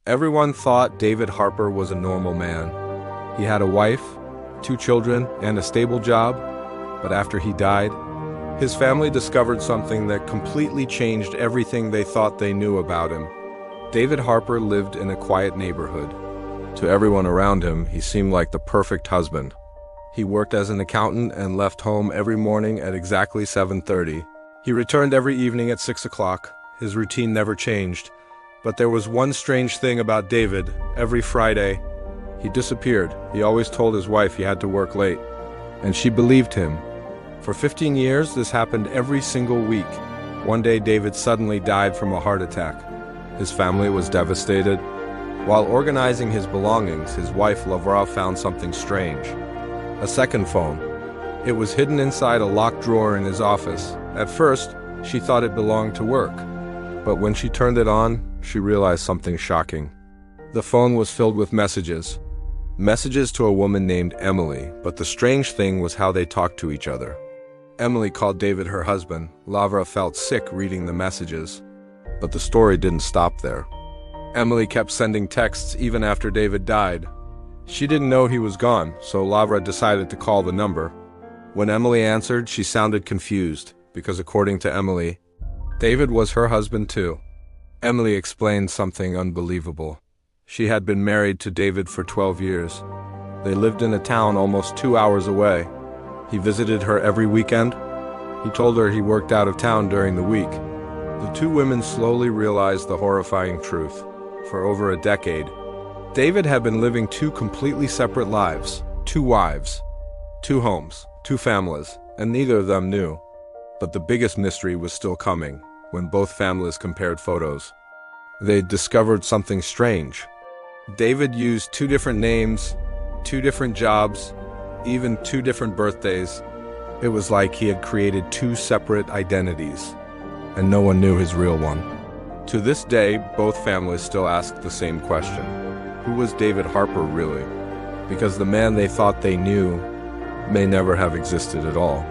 Everyone thought David Harper was a normal man. He had a wife, 2 children, and a stable job, but after he died, his family discovered something that completely changed everything they thought they knew about him. David Harper lived in a quiet neighborhood. To everyone around him, he seemed like the perfect husband. He worked as an accountant and left home every morning at exactly 7:30. He returned every evening at 6 o'clock. His routine never changed. But there was one strange thing about David. Every Friday, he disappeared. He always told his wife he had to work late, and she believed him. For 15 years, this happened every single week. One day, David suddenly died from a heart attack. His family was devastated. While organizing his belongings, his wife Laura found something strange. A second phone. It was hidden inside a locked drawer in his office. At first, she thought it belonged to work. But when she turned it on, she realized something shocking. The phone was filled with messages. Messages to a woman named Emily, but the strange thing was how they talked to each other. Emily called David her husband. Laura felt sick reading the messages. But the story didn't stop there. Emily kept sending texts even after David died. She didn't know he was gone, so Laura decided to call the number. When Emily answered, she sounded confused, because according to Emily, David was her husband too. Emily explained something unbelievable. She had been married to David for 12 years. They lived in a town almost 2 hours away. He visited her every weekend. He told her he worked out of town during the week. The two women slowly realized the horrifying truth. For over a decade, David had been living 2 completely separate lives, 2 wives, 2 homes, 2 families, and neither of them knew. But the biggest mystery was still coming. When both families compared photos, they discovered something strange. David used 2 different names, 2 different jobs, even 2 different birthdays. It was like he had created 2 separate identities, and no one knew his real one. To this day, both families still ask the same question. Who was David Harper really? Because the man they thought they knew may never have existed at all.